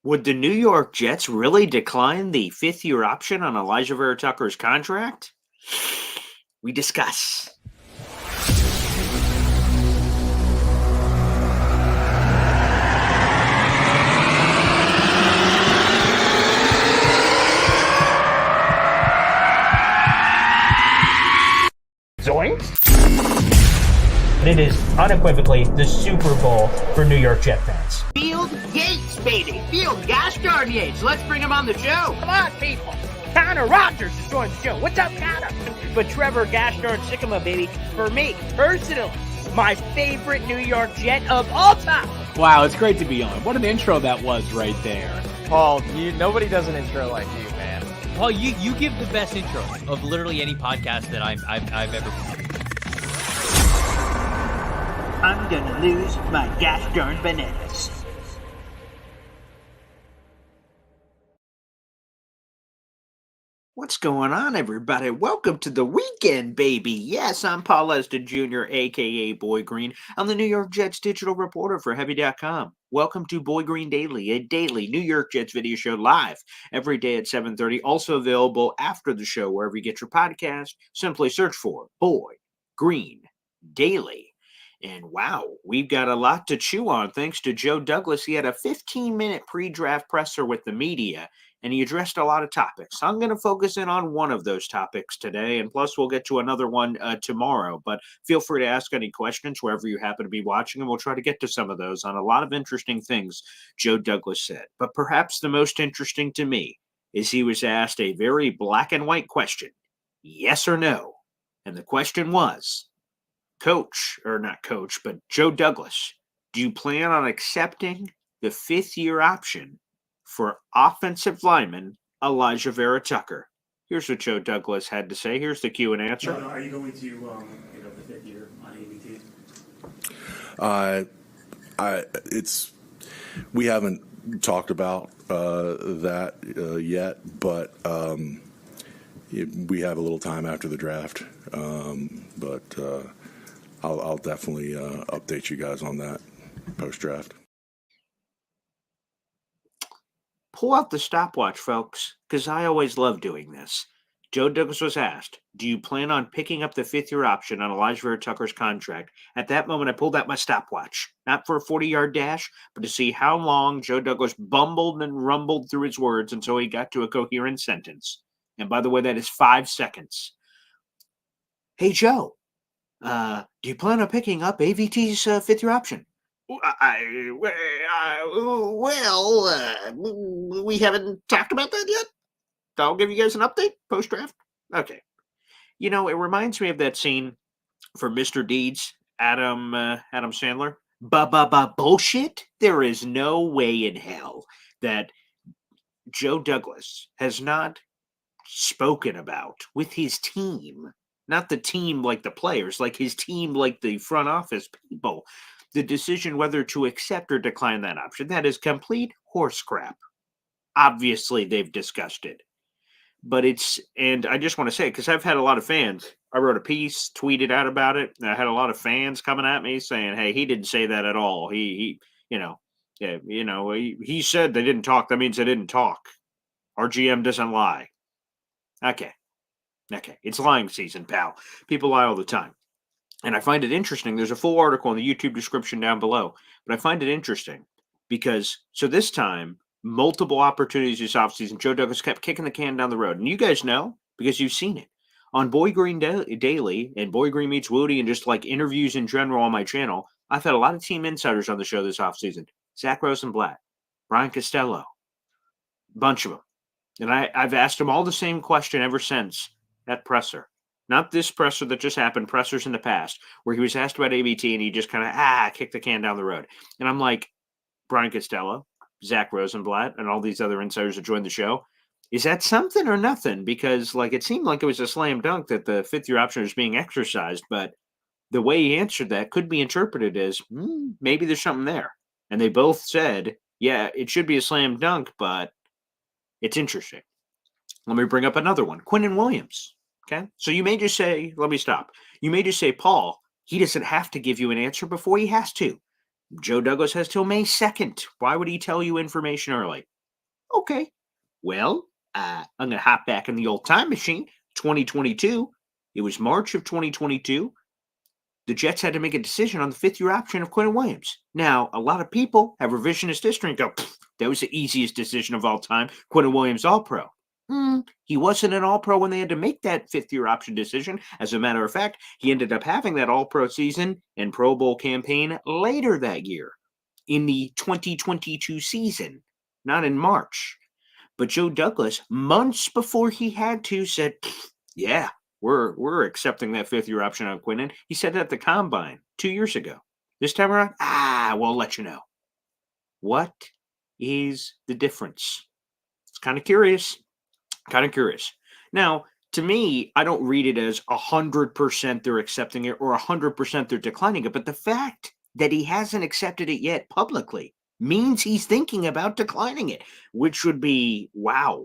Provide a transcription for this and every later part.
Would the New York Jets really decline the fifth-year option on Alijah Vera-Tucker's contract? We discuss. Zoinks! But it is unequivocally the Super Bowl for New York Jet fans. Field Yates, baby. Field gosh darn Yates. Let's bring him on the show. Come on, people. Connor Rogers is joining the show. What's up, Connor? But Trevor gosh darn Sycamore, baby, for me, personally, my favorite New York Jet of all time. Wow, it's great to be on. What an intro that was right there. Paul, nobody does an intro like you, man. Paul, you give the best intro of literally any podcast that I've ever been. I'm gonna lose my gosh darn bananas. What's going on, everybody? Welcome to the weekend, baby. Yes, I'm Paul Leston Jr., a.k.a. Boy Green. I'm the New York Jets digital reporter for Heavy.com. Welcome to Boy Green Daily, a daily New York Jets video show live every day at 7:30. Also available after the show wherever you get your podcast. Simply search for Boy Green Daily. And wow, we've got a lot to chew on thanks to Joe Douglas. He had a 15-minute pre-draft presser with the media, and he addressed a lot of topics. I'm going to focus in on one of those topics today, and plus we'll get to another one tomorrow. But feel free to ask any questions wherever you happen to be watching, and we'll try to get to some of those on a lot of interesting things Joe Douglas said. But perhaps the most interesting to me is he was asked a very black and white question, yes or no. And the question was, but Joe Douglas, do you plan on accepting the fifth-year option for offensive lineman Alijah Vera-Tucker? Here's what Joe Douglas had to say. Here's the cue and answer. Are you going to pick up the fifth year on ABT? We haven't talked about that yet, but we have a little time after the draft. I'll definitely update you guys on that post-draft. Pull out the stopwatch, folks, because I always love doing this. Joe Douglas was asked, do you plan on picking up the fifth-year option on Alijah Vera-Tucker's contract? At that moment, I pulled out my stopwatch, not for a 40-yard dash, but to see how long Joe Douglas bumbled and rumbled through his words until he got to a coherent sentence. And by the way, that is 5 seconds. Hey, Joe, do you plan on picking up AVT's fifth-year option? We haven't talked about that yet. I'll give you guys an update post-draft. Okay. You know, it reminds me of that scene for Mr. Deeds, Adam Sandler. Bullshit. There is no way in hell that Joe Douglas has not spoken about with his team. Not the team like the players, like his team like the front office people. The decision whether to accept or decline that option. That is complete horse crap. Obviously, they've discussed it. But and I just want to say, because I've had a lot of fans. I wrote a piece, tweeted out about it, and I had a lot of fans coming at me saying, hey, he didn't say that at all. He said they didn't talk. That means they didn't talk. Our GM doesn't lie. Okay, it's lying season, pal. People lie all the time. And I find it interesting. There's a full article in the YouTube description down below. But I find it interesting because, so this time, multiple opportunities this offseason, Joe Douglas kept kicking the can down the road. And you guys know because you've seen it. On Boy Green Daily and Boy Green Meets Woody and just like interviews in general on my channel, I've had a lot of team insiders on the show this offseason. Zach Rosenblatt, Brian Costello, a bunch of them. And I've asked them all the same question ever since that presser. Not this presser that just happened, pressers in the past, where he was asked about ABT and he just kind of, kicked the can down the road. And I'm like, Brian Costello, Zach Rosenblatt, and all these other insiders that joined the show, is that something or nothing? Because like it seemed like it was a slam dunk that the fifth-year option was being exercised, but the way he answered that could be interpreted as, maybe there's something there. And they both said, yeah, it should be a slam dunk, but it's interesting. Let me bring up another one, Quinnen Williams. Okay, so you may just say, let me stop. You may just say, Paul, he doesn't have to give you an answer before he has to. Joe Douglas has till May 2nd. Why would he tell you information early? Okay. Well, I'm going to hop back in the old time machine. 2022. It was March of 2022. The Jets had to make a decision on the fifth-year option of Quentin Williams. Now, a lot of people have revisionist history and go, that was the easiest decision of all time. Quentin Williams, All-Pro. He wasn't an All-Pro when they had to make that fifth-year option decision. As a matter of fact, he ended up having that All-Pro season and Pro Bowl campaign later that year in the 2022 season, not in March. But Joe Douglas, months before he had to, said, yeah, we're accepting that fifth-year option on Quinton. He said that at the Combine 2 years ago. This time around, we'll let you know. What is the difference? It's kind of curious. Now, to me, I don't read it as 100% they're accepting it or 100% they're declining it. But the fact that he hasn't accepted it yet publicly means he's thinking about declining it, which would be, wow.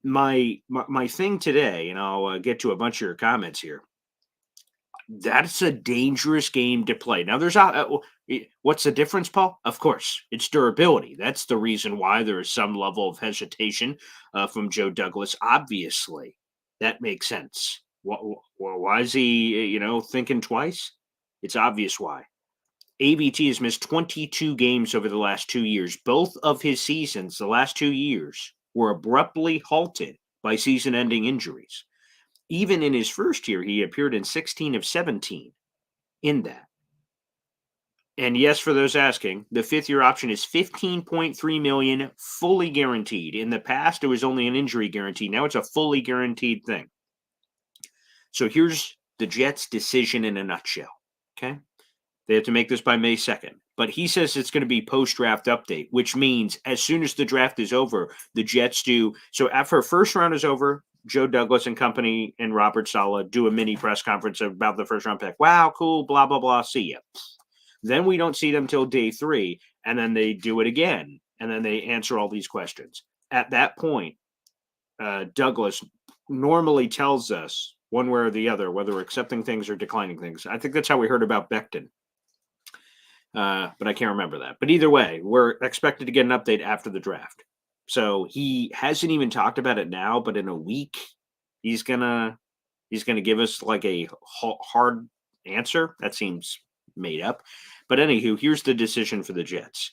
My thing today, and I'll get to a bunch of your comments here. That's a dangerous game to play. Now, what's the difference, Paul? Of course, it's durability. That's the reason why there is some level of hesitation from Joe Douglas. Obviously, that makes sense. Why is he, thinking twice? It's obvious why. ABT has missed 22 games over the last 2 years. Both of his seasons, the last 2 years, were abruptly halted by season-ending injuries. Even in his first year, he appeared in 16 of 17 in that. And yes, for those asking, the fifth-year option is $15.3 million, fully guaranteed. In the past, it was only an injury guarantee. Now it's a fully guaranteed thing. So here's the Jets' decision in a nutshell, okay? They have to make this by May 2nd. But he says it's going to be post-draft update, which means as soon as the draft is over, the Jets do. So after first round is over, Joe Douglas and company and Robert Saleh do a mini press conference about the first round pick. Wow, cool, blah, blah, blah, see ya. Then we don't see them till day 3, and then they do it again, and then they answer all these questions. At that point, Douglas normally tells us one way or the other whether we're accepting things or declining things. I think that's how we heard about Becton. But I can't remember that. But either way, we're expected to get an update after the draft. So he hasn't even talked about it now, but in a week, he's gonna give us like a hard answer. That seems made up. But anywho, here's the decision for the Jets.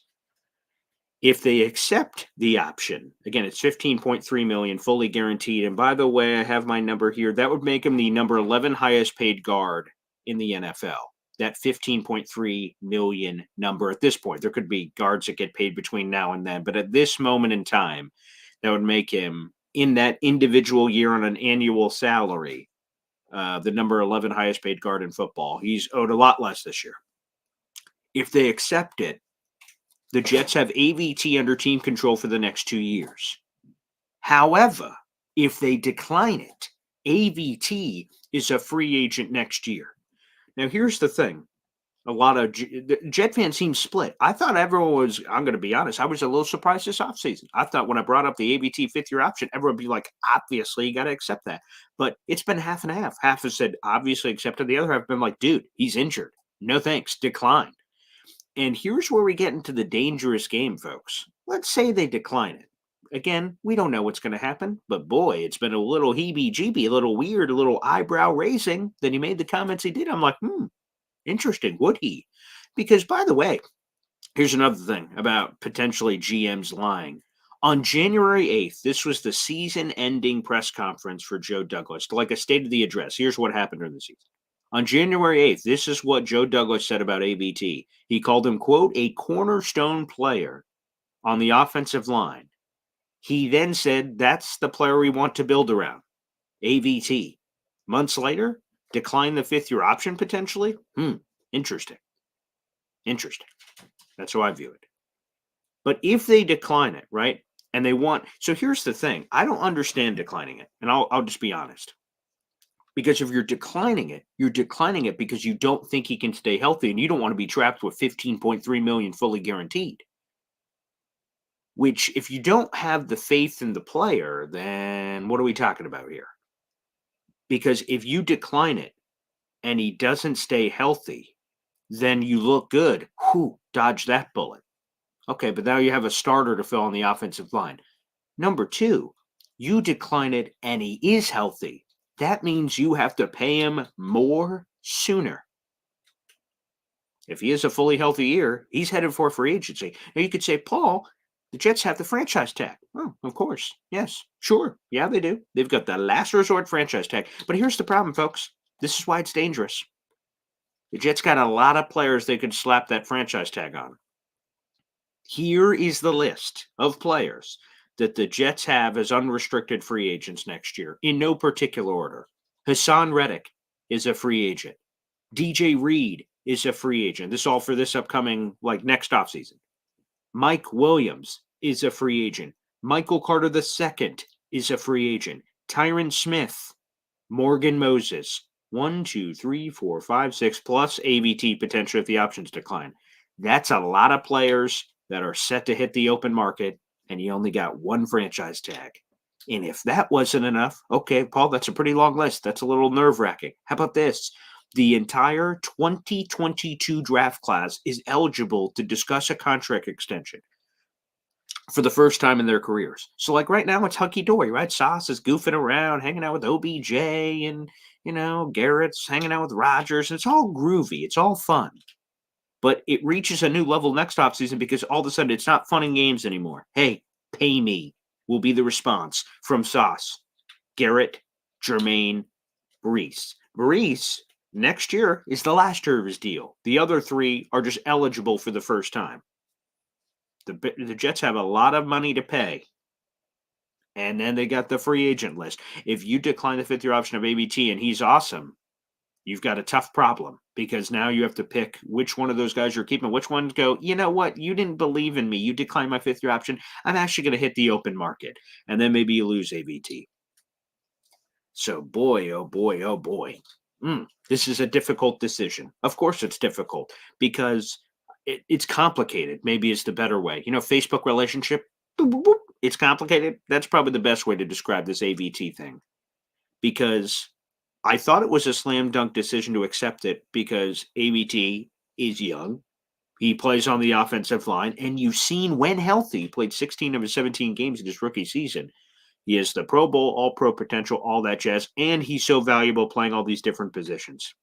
If they accept the option, again, it's $15.3 million, fully guaranteed. And by the way, I have my number here. That would make him the number 11 highest paid guard in the NFL. That $15.3 million number at this point. There could be guards that get paid between now and then, but at this moment in time, that would make him, in that individual year on an annual salary, the number 11 highest paid guard in football. He's owed a lot less this year. If they accept it, the Jets have AVT under team control for the next 2 years. However, if they decline it, AVT is a free agent next year. Now, here's the thing. A lot of Jet fans seem split. I thought everyone was, I'm going to be honest, I was a little surprised this offseason. I thought when I brought up the ABT fifth-year option, everyone would be like, obviously, you got to accept that. But it's been half and half. Half has said, obviously accepted. The other half have been like, dude, he's injured. No thanks. Decline. And here's where we get into the dangerous game, folks. Let's say they decline it. Again, we don't know what's going to happen, but boy, it's been a little heebie-jeebie, a little weird, a little eyebrow raising. Then he made the comments he did. I'm like, interesting. Would he? Because, by the way, here's another thing about potentially GMs lying. On January 8th, this was the season-ending press conference for Joe Douglas, like a state of the address. Here's what happened during the season. On January 8th, this is what Joe Douglas said about ABT. He called him, quote, a cornerstone player on the offensive line. He then said, that's the player we want to build around, AVT. Months later, decline the fifth-year option potentially? Interesting. That's how I view it. But if they decline it, right, and they want – so here's the thing. I don't understand declining it, and I'll just be honest. Because if you're declining it because you don't think he can stay healthy, and you don't want to be trapped with $15.3 million fully guaranteed. Which, if you don't have the faith in the player, then what are we talking about here? Because if you decline it and he doesn't stay healthy, then you look good. Dodge that bullet. Okay, but now you have a starter to fill on the offensive line. Number two, you decline it and he is healthy. That means you have to pay him more sooner. If he is a fully healthy year, he's headed for free agency. Now you could say, Paul, the Jets have the franchise tag. Oh, of course. Yes, sure. Yeah, they do. They've got the last resort franchise tag. But here's the problem, folks. This is why it's dangerous. The Jets got a lot of players they could slap that franchise tag on. Here is the list of players that the Jets have as unrestricted free agents next year, in no particular order. Hassan Reddick is a free agent. DJ Reed is a free agent. This is all for this upcoming, next offseason. Mike Williams is a free agent. Michael Carter II is a free agent. Tyron Smith, Morgan Moses, 1, 2, 3, 4, 5, 6, plus AVT potentially if the options decline. That's a lot of players that are set to hit the open market, and you only got one franchise tag. And if that wasn't enough, okay, Paul, that's a pretty long list. That's a little nerve-wracking. How about this? The entire 2022 draft class is eligible to discuss a contract extension for the first time in their careers. So, right now, it's hunky-dory, right? Sauce is goofing around, hanging out with OBJ, and, Garrett's hanging out with Rodgers. It's all groovy. It's all fun. But it reaches a new level next offseason because all of a sudden it's not fun and games anymore. Hey, pay me will be the response from Sauce, Garrett, Jermaine, Brees. Brees, next year, is the last year of his deal. The other three are just eligible for the first time. The Jets have a lot of money to pay. And then they got the free agent list. If you decline the fifth-year option of ABT and he's awesome, you've got a tough problem because now you have to pick which one of those guys you're keeping. Which ones go, you know what? You didn't believe in me. You declined my fifth-year option. I'm actually going to hit the open market. And then maybe you lose AVT. So boy, oh boy, oh boy. This is a difficult decision. Of course it's difficult because it's complicated. Maybe it's the better way. Facebook relationship, boop, boop, boop, it's complicated. That's probably the best way to describe this AVT thing. Because I thought it was a slam dunk decision to accept it because AVT is young. He plays on the offensive line, and you've seen when healthy, he played 16 of his 17 games in his rookie season. He has the Pro Bowl, All-Pro potential, all that jazz, and he's so valuable playing all these different positions.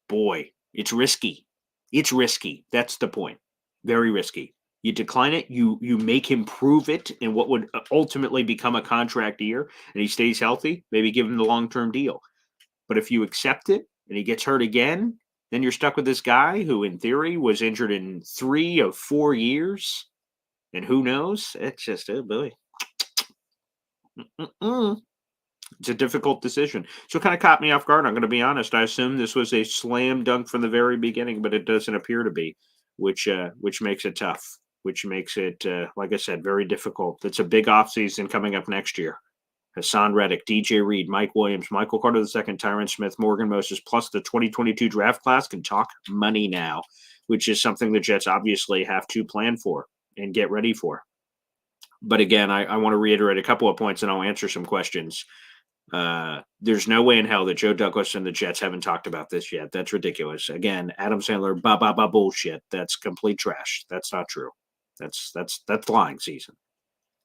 Boy, it's risky. It's risky. That's the point. Very risky. You decline it, you make him prove it in what would ultimately become a contract year, and he stays healthy, maybe give him the long-term deal. But if you accept it and he gets hurt again, then you're stuck with this guy who, in theory, was injured in 3 of 4 years. And who knows? It's just, oh boy. It's a difficult decision. So it kind of caught me off guard. I'm going to be honest. I assumed this was a slam dunk from the very beginning, but it doesn't appear to be, which makes it tough, which makes it, like I said, very difficult. It's a big offseason coming up next year. Hassan Reddick, DJ Reed, Mike Williams, Michael Carter II, Tyron Smith, Morgan Moses, plus the 2022 draft class can talk money now, which is something the Jets obviously have to plan for and get ready for. But again, I want to reiterate a couple of points and I'll answer some questions. There's no way in hell that Joe Douglas and the Jets haven't talked about this yet. That's ridiculous. Again, Adam Sandler, bullshit. That's complete trash. That's not true. That's lying season.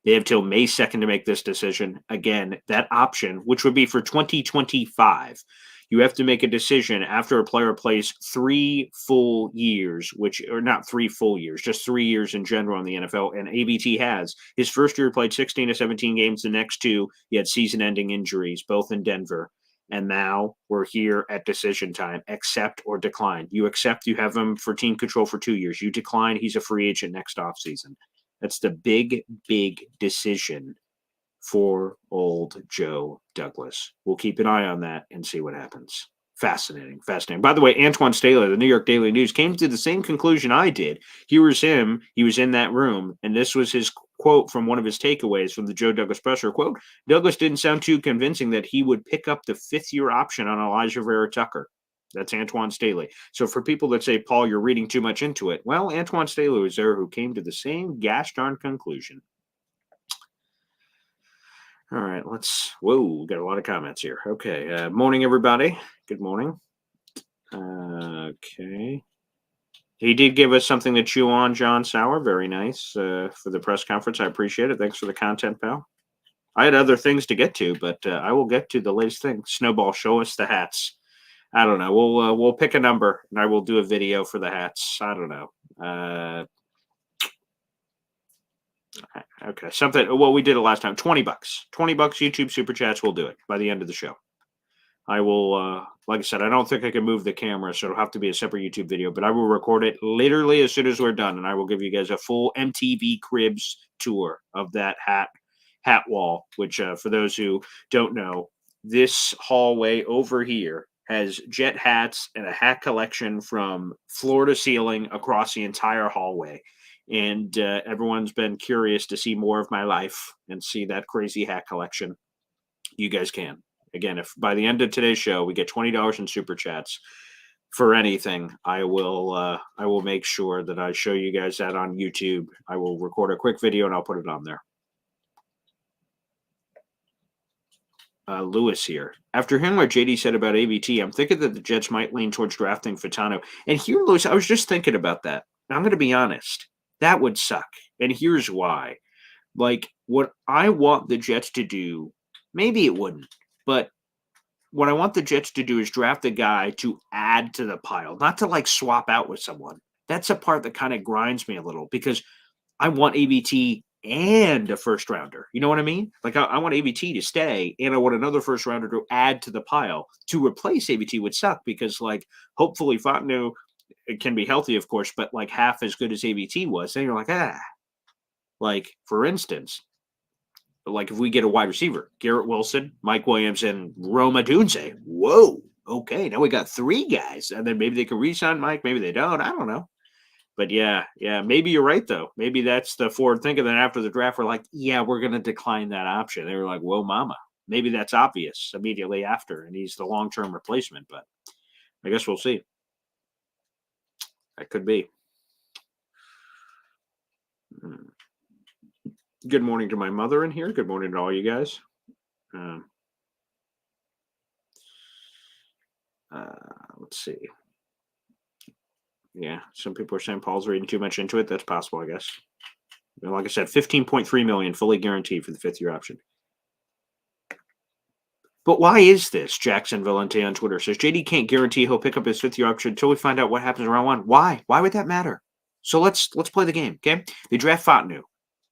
They have till May 2nd to make this decision. Again, that option, which would be for 2025, you have to make a decision after a player plays 3 full years, or not 3 full years, just 3 years in general in the NFL. And ABT has. His first year played 16 to 17 games. The next 2, he had season-ending injuries, both in Denver. And now we're here at decision time. Accept or decline. You accept, you have him for team control for 2 years. You decline, he's a free agent next offseason. That's the big, big decision for old Joe Douglas. We'll keep an eye on that and see what happens. Fascinating. By the way, Antoine Staley, the New York Daily News, came to the same conclusion I did. Here's him. He was in that room, and this was his quote from one of his takeaways from the Joe Douglas presser. Quote, Douglas didn't sound too convincing that he would pick up the 5th-year option on Alijah Vera-Tucker. That's Antoine Staley. So for people that say, Paul, you're reading too much into it, well, Antoine Staley was there who came to the same gosh darn conclusion. All right, we got a lot of comments here. Okay, morning, everybody. Good morning. Okay. He did give us something to chew on, John Sauer. Very nice for the press conference. I appreciate it. Thanks for the content, pal. I had other things to get to, but I will get to the latest thing. Snowball, show us the hats. I don't know. We'll pick a number, and I will do a video for the hats. I don't know. Okay, something. Well, we did it last time. $20. $20 YouTube super chats. We'll do it by the end of the show. I will, like I said, I don't think I can move the camera, so it'll have to be a separate YouTube video, but I will record it literally as soon as we're done, and I will give you guys a full MTV Cribs tour of that hat wall, which for those who don't know, this hallway over here has Jet hats and a hat collection from floor to ceiling across the entire hallway. And everyone's been curious to see more of my life and see that crazy hat collection. You guys can. Again, if by the end of today's show we get $20 in super chats for anything, I will make sure that I show you guys that on YouTube. I will record a quick video and I'll put it on there. Lewis here. After hearing what JD said about ABT, I'm thinking that the Jets might lean towards drafting Fitano. And here, Lewis, I was just thinking about that. Now, I'm going to be honest. That would suck. And here's why. Like, what I want the Jets to do, maybe it wouldn't, but what I want the Jets to do is draft a guy to add to the pile, not to, like, swap out with someone. That's a part that kind of grinds me a little because I want ABT and a first rounder. You know what I mean? Like, I want ABT to stay, and I want another first rounder to add to the pile. To replace ABT would suck because, like, hopefully Fontenot can be healthy, of course, but like half as good as ABT was. Then you're like, like, for instance, like if we get a wide receiver, Garrett Wilson, Mike Williams, and Roma Dunze. Whoa. Okay. Now we got 3 guys. And then maybe they can re-sign Mike. Maybe they don't. I don't know. But yeah. Maybe you're right, though. Maybe that's the forward thinking. Then after the draft, we're like, yeah, we're going to decline that option. They were like, whoa, mama. Maybe that's obvious immediately after. And he's the long-term replacement. But I guess we'll see. That could be. Good morning to my mother in here. Good morning to all you guys. Let's see. Yeah, some people are saying Paul's reading too much into it. That's possible, I guess. Like I said, $15.3 million fully guaranteed for the 5th-year option. But why is this? Jackson Valente on Twitter says JD can't guarantee he'll pick up his 5th-year option until we find out what happens in round 1. Why? Why would that matter? So let's play the game, okay? They draft Fontenot.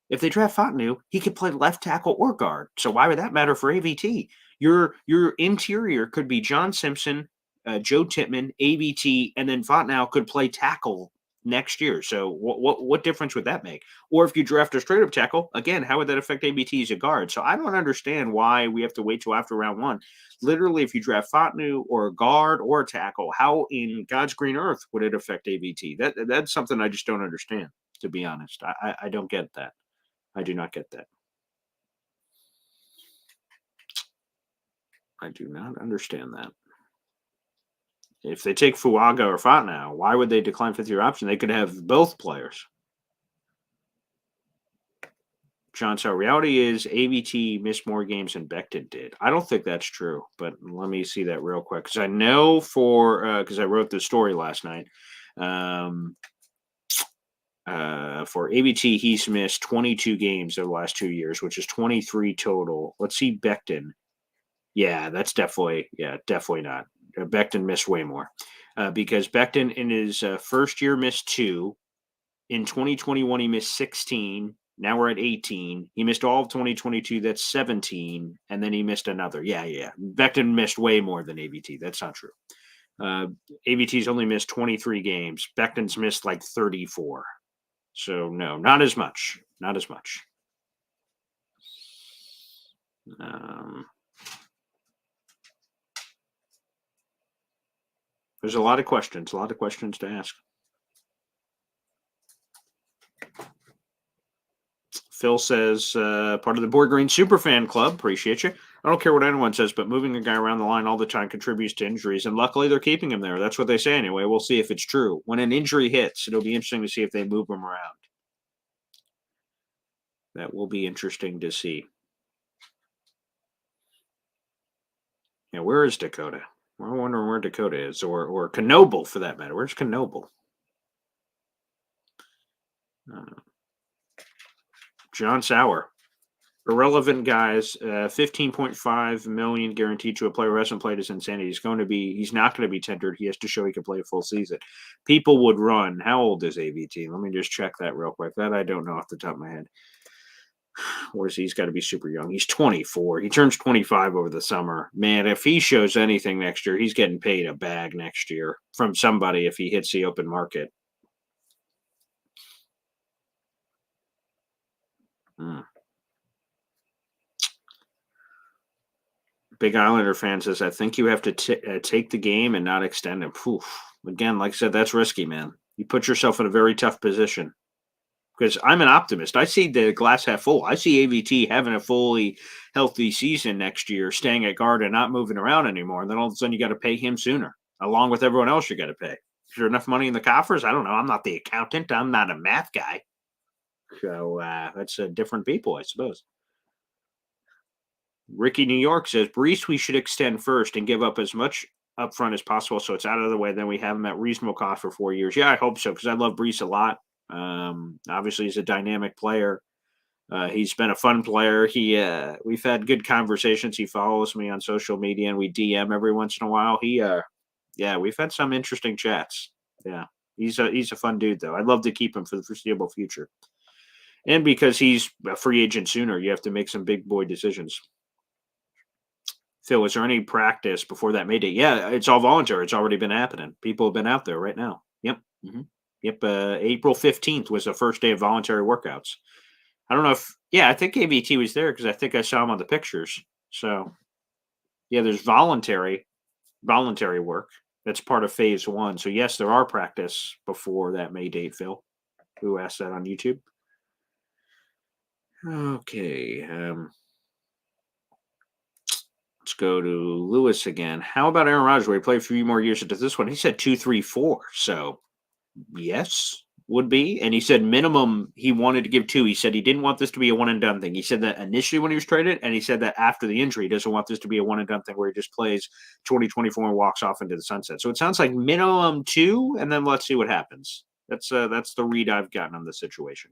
If they draft Fontenot, he could play left tackle or guard. So why would that matter for ABT? Your interior could be John Simpson, Joe Tippmann, ABT, and then Fontenot could play tackle next year. So what difference would that make? Or if you draft a straight up tackle, again, how would that affect ABT as a guard? So I don't understand why we have to wait till after round 1. Literally, if you draft Fontenot or a guard or a tackle, how in God's green earth would it affect ABT? That's something I just don't understand, to be honest. I don't get that. I do not get that. I do not understand that. If they take Fuaga or Fontenot, why would they decline 5th-year option? They could have both players. John, so reality is ABT missed more games than Becton did. I don't think that's true, but let me see that real quick. Because I know because I wrote the story last night. For ABT, he's missed 22 games over the last 2 years, which is 23 total. Let's see Becton. Yeah, that's definitely not. Becton missed way more because Becton in his first year missed 2. In 2021, he missed 16. Now we're at 18. He missed all of 2022. That's 17. And then he missed another. Yeah. Becton missed way more than ABT. That's not true. ABT's only missed 23 games. Becton's missed like 34. So no, not as much. Not as much. There's a lot of questions to ask. Phil says, part of the Board Green Superfan Club. Appreciate you. I don't care what anyone says, but moving a guy around the line all the time contributes to injuries, and luckily they're keeping him there. That's what they say anyway. We'll see if it's true. When an injury hits, it'll be interesting to see if they move him around. That will be interesting to see. Yeah, where is Dakota? I'm wondering where Dakota is, or Knoble for that matter. Where's Knoble? John Sauer. Irrelevant guys, 15.5 million guaranteed to a player who hasn't played is insanity. He's not going to be tendered. He has to show he can play a full season. People would run. How old is AVT? Let me just check that real quick. That I don't know off the top of my head. Or is he's got to be super young? He's 24. He turns 25 over the summer. Man, if he shows anything next year, he's getting paid a bag next year from somebody if he hits the open market. Big Islander fan says, I think you have to take the game and not extend him. Poof. Again, like I said, that's risky, man. You put yourself in a very tough position. Because I'm an optimist. I see the glass half full. I see AVT having a fully healthy season next year, staying at guard and not moving around anymore. And then all of a sudden you got to pay him sooner, along with everyone else you got to pay. Is there enough money in the coffers? I don't know. I'm not the accountant. I'm not a math guy. So that's different people, I suppose. Ricky New York says, Brees, we should extend first and give up as much upfront as possible so it's out of the way. Then we have him at reasonable cost for 4 years. Yeah, I hope so, because I love Brees a lot. Obviously, he's a dynamic player. He's been a fun player. We've had good conversations. He follows me on social media, and we DM every once in a while. We've had some interesting chats. Yeah, he's a fun dude, though. I'd love to keep him for the foreseeable future. And because he's a free agent sooner, you have to make some big boy decisions. Phil, is there any practice before that May date? Yeah, it's all voluntary. It's already been happening. People have been out there right now. Yep. Mm-hmm. Yep. April 15th was the first day of voluntary workouts. I don't know I think AVT was there because I think I saw him on the pictures. So, yeah, there's voluntary work. That's part of phase 1. So, yes, there are practice before that May date, Phil. Who asked that on YouTube? Okay. Let's go to Lewis again. How about Aaron Rodgers? Will he play a few more years into this one? He said 2, 3, 4. So, yes, would be. And he said minimum he wanted to give 2. He said he didn't want this to be a one-and-done thing. He said that initially when he was traded, and he said that after the injury, he doesn't want this to be a one-and-done thing where he just plays 2024 and walks off into the sunset. So it sounds like minimum 2, and then let's see what happens. That's the read I've gotten on the situation.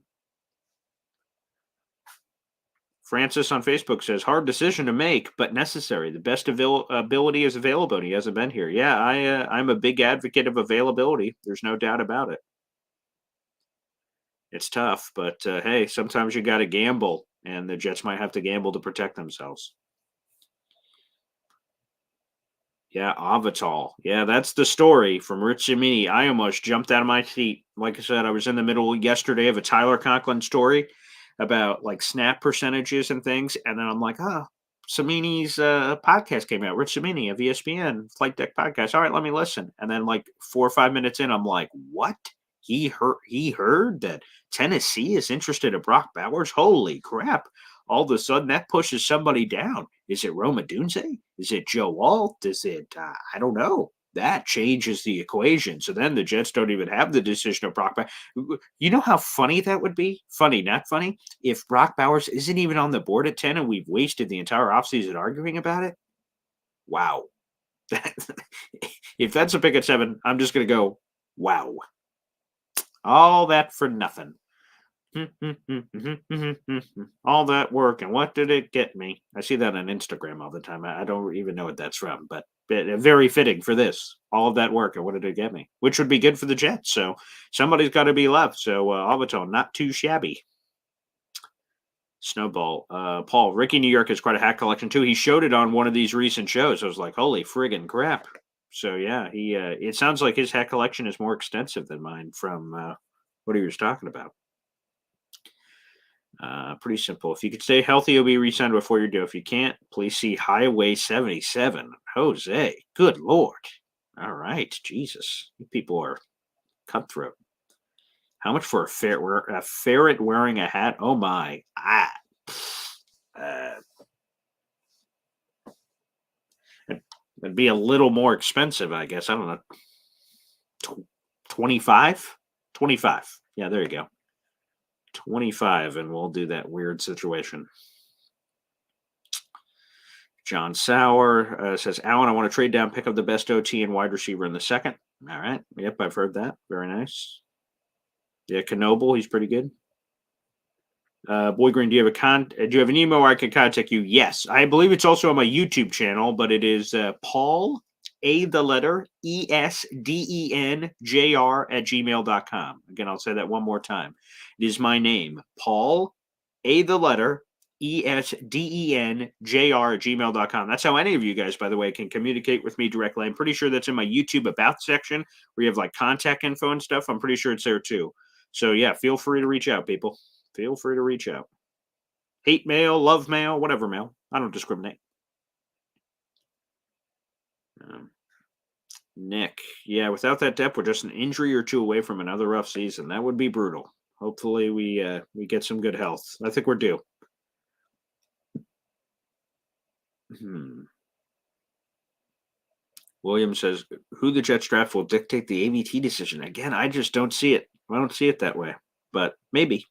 Francis on Facebook says, hard decision to make, but necessary. The best ability is availability. He hasn't been here. Yeah, I'm a big advocate of availability. There's no doubt about it. It's tough, but hey, sometimes you got to gamble, and the Jets might have to gamble to protect themselves. Yeah, Avatal. Yeah, that's the story from Rich Cimini. I almost jumped out of my seat. Like I said, I was in the middle yesterday of a Tyler Conklin story about like snap percentages and things. And then I'm like, Cimini's podcast came out. Rich Cimini of ESPN, Flight Deck Podcast. All right, let me listen. And then like 4 or 5 minutes in, I'm like, what? He heard that Tennessee is interested in Brock Bowers? Holy crap. All of a sudden, that pushes somebody down. Is it Roma Dunze? Is it Joe Alt? Is it, I don't know. That changes the equation. So then the Jets don't even have the decision of Brock Bowers. You know how funny that would be? Funny, not funny? If Brock Bowers isn't even on the board at 10 and we've wasted the entire offseason arguing about it? Wow. If that's a pick at 7, I'm just going to go, wow. All that for nothing. All that work, and what did it get me? I see that on Instagram all the time. I don't even know what that's from, but very fitting for this. All of that work, and what did it get me? Which would be good for the Jets. So somebody's got to be left. So Albaton, not too shabby. Snowball. Paul, Ricky New York has quite a hat collection too. He showed it on one of these recent shows. I was like, holy friggin' crap. So yeah, he. It sounds like his hat collection is more extensive than mine from what he was talking about. Pretty simple. If you could stay healthy, you'll be re-signed before you're due. If you can't, please see Highway 77. Jose, good Lord. All right, Jesus. You people are cutthroat. How much for a ferret wearing a hat? Oh, my. It'd be a little more expensive, I guess. I don't know. 25? 25. Yeah, there you go. 25, and we'll do that weird situation. John Sauer says, Alan, I want to trade down, pick up the best OT and wide receiver in the second. All right. Yep, I've heard that. Very nice. Yeah, Knoble, he's pretty good. Boy Green, do you have an email where I can contact you? Yes, I believe it's also on my YouTube channel, but it is Paul A the letter ESDENJR at gmail.com. Again, I'll say that one more time. It is my name, Paul A the letter ESDENJR at gmail.com. That's how any of you guys, by the way, can communicate with me directly. I'm pretty sure that's in my YouTube About section where you have like contact info and stuff. I'm pretty sure it's there too. So yeah, feel free to reach out, people. Feel free to reach out. Hate mail, love mail, whatever mail. I don't discriminate. Nick, yeah, without that depth, we're just an injury or two away from another rough season. That would be brutal. Hopefully, we get some good health. I think we're due. William says, who the Jets draft will dictate the AVT decision. Again, I just don't see it. I don't see it that way. But maybe.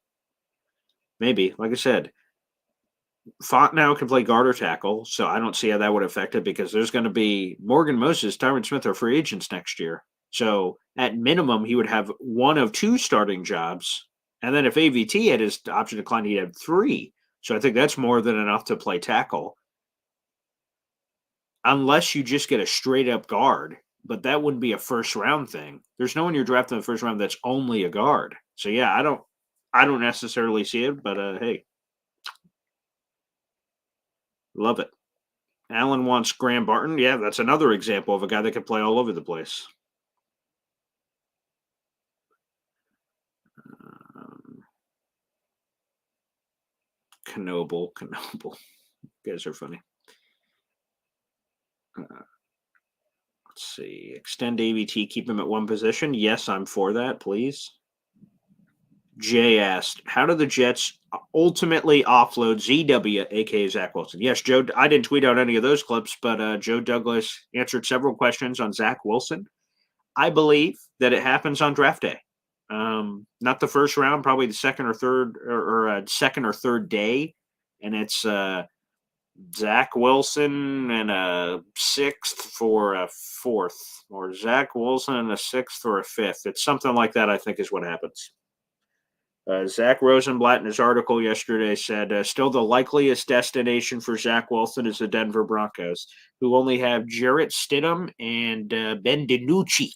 Maybe. Like I said, Font now can play guard or tackle, so I don't see how that would affect it because there's going to be Morgan Moses, Tyron Smith are free agents next year. So at minimum, he would have one of two starting jobs. And then if AVT had his option decline, he'd have three. So I think that's more than enough to play tackle. Unless you just get a straight up guard, but that wouldn't be a first round thing. There's no one you're drafting in the first round that's only a guard. So yeah, I don't necessarily see it, but hey. Love it. Alan wants Graham Barton. Yeah, that's another example of a guy that can play all over the place. Knoble. You guys are funny. Let's see. Extend AVT, keep him at one position. Yes, I'm for that, please. Jay asked, how do the Jets ultimately offload ZW, aka Zach Wilson? Yes, Joe, I didn't tweet out any of those clips, but Joe Douglas answered several questions on Zach Wilson. I believe that it happens on draft day. Not the first round, probably the second or third or second or third day. And it's Zach Wilson and a sixth for a fourth, or Zach Wilson and a sixth or a fifth. It's something like that, I think, is what happens. Zach Rosenblatt in his article yesterday said, still the likeliest destination for Zach Wilson is the Denver Broncos, who only have Jarrett Stidham and Ben DiNucci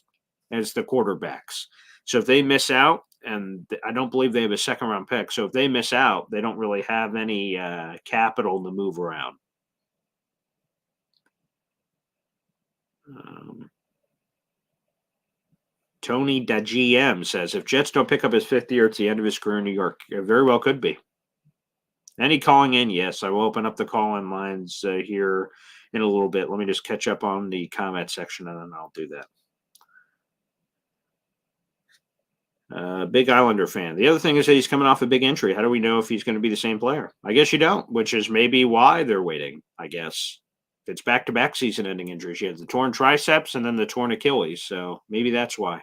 as the quarterbacks. So if they miss out, and I don't believe they have a second round pick, so if they miss out, they don't really have any capital to move around. Tony da GM says, if Jets don't pick up his fifth year, it's the end of his career in New York. It very well could be. Any calling in? Yes, I will open up the call-in lines here in a little bit. Let me just catch up on the comment section, and then I'll do that. Big Islander fan. The other thing is that he's coming off a big injury. How do we know if he's going to be the same player? I guess you don't, which is maybe why they're waiting, I guess. It's back-to-back season-ending injuries. You have the torn triceps and then the torn Achilles, so maybe that's why.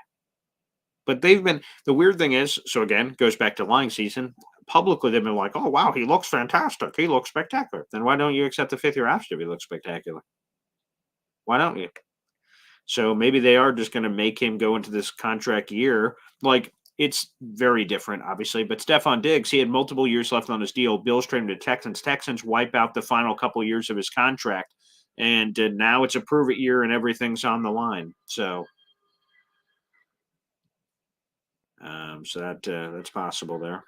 But they've been – the weird thing is, so again, goes back to lying season. Publicly, they've been like, oh, wow, he looks fantastic. He looks spectacular. Then why don't you accept the fifth-year option if he looks spectacular? Why don't you? So maybe they are just going to make him go into this contract year. Like, it's very different, obviously. But Stephon Diggs, he had multiple years left on his deal. Bills trade him to Texans. Texans wipe out the final couple years of his contract. And now it's a prove-it year and everything's on the line. So that's possible there.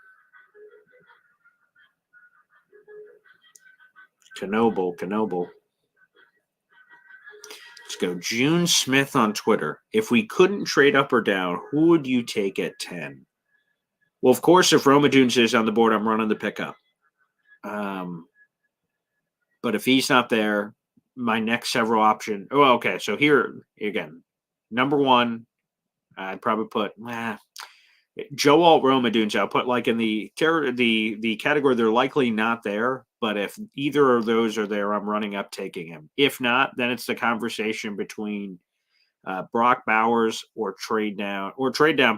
Knoble. Let's go. June Smith on Twitter. If we couldn't trade up or down, who would you take at 10? Well, of course, if Roma Dunes is on the board, I'm running the pickup. But if he's not there, my next several option. Oh, okay. So here again, number one, I'd probably put Joe Alt Roma Dunes. I'll put like in the category they're likely not there. But if either of those are there, I'm running up taking him. If not, then it's the conversation between Brock Bowers or trade down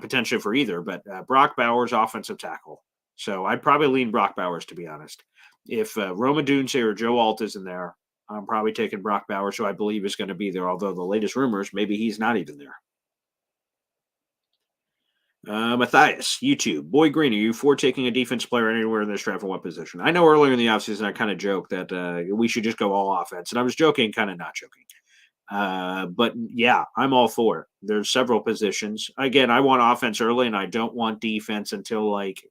potentially for either. But Brock Bowers, offensive tackle. So I'd probably lean Brock Bowers, to be honest. If Roma Dunes or Joe Alt isn't there, I'm probably taking Brock Bowers, who I believe is going to be there, although the latest rumors, maybe he's not even there. Matthias, YouTube. Boy Green, are you for taking a defense player anywhere in this draft and what position? I know earlier in the offseason I kind of joked that we should just go all offense. And I was joking, kind of not joking. But yeah, I'm all for it. There's several positions. Again, I want offense early and I don't want defense until like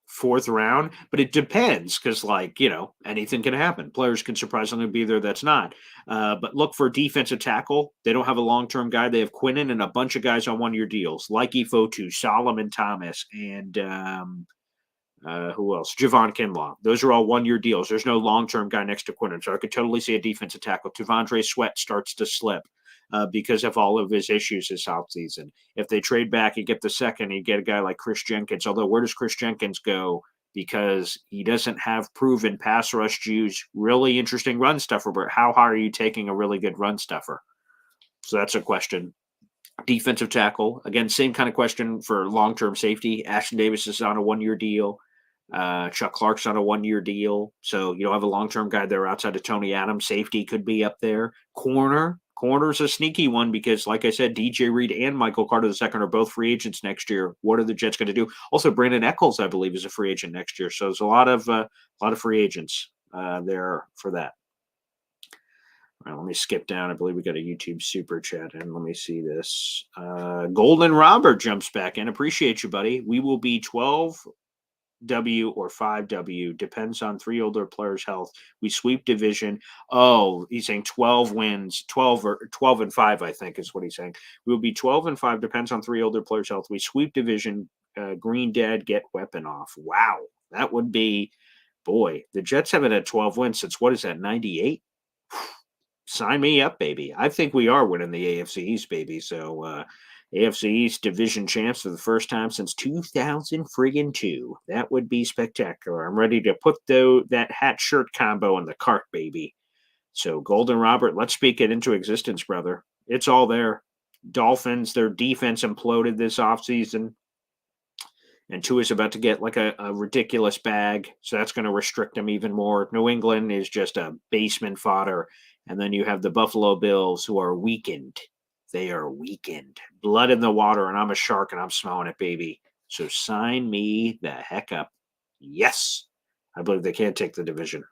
fourth round, but it depends because, like, anything can happen. Players can surprisingly be there that's not. But look for defensive tackle. They don't have a long term guy. They have Quinnen and a bunch of guys on 1 year deals, like Ifotu, Solomon Thomas, and who else? Javon Kinlaw. Those are all 1 year deals. There's no long term guy next to Quinnen. So I could totally see a defensive tackle. Tavondre Sweat starts to slip. Because of all of his issues this offseason. If they trade back and get the second, you get a guy like Chris Jenkins. Although, where does Chris Jenkins go? Because he doesn't have proven pass rush juice. Really interesting run stuffer, but how high are you taking a really good run stuffer? So that's a question. Defensive tackle. Again, same kind of question for long-term safety. Ashton Davis is on a 1 year deal. Chuck Clark's on a 1 year deal. So you don't have a long-term guy there outside of Tony Adams. Safety could be up there. Corner's a sneaky one because, like I said, DJ Reed and Michael Carter II are both free agents next year. What are the Jets going to do? Also, Brandon Eccles, I believe, is a free agent next year. So there's a lot of free agents there for that. All right, let me skip down. I believe we got a YouTube super chat in. Let me see this. Golden Robert jumps back in. Appreciate you, buddy. We will be 12W or 5W, depends on 3 older players' health. We sweep division. Oh, he's saying 12 wins, 12 and 5, I think is what he's saying. We will be 12 and 5, depends on 3 older players' health. We sweep division. Green Dad get weapon off. Wow, that would be, boy. The Jets haven't had 12 wins since, what is that, 98? Sign me up, baby. I think we are winning the AFC East, baby. So AFC East division champs for the first time since 2002. That would be spectacular. I'm ready to put that hat shirt combo in the cart, baby. So Golden Robert, let's speak it into existence, brother. It's all there. Dolphins, their defense imploded this offseason. And Tua's about to get like a ridiculous bag. So that's going to restrict them even more. New England is just a basement fodder. And then you have the Buffalo Bills who are weakened. They are weakened. Blood in the water, and I'm a shark, and I'm smelling it, baby. So sign me the heck up. Yes. I believe they can't take the division.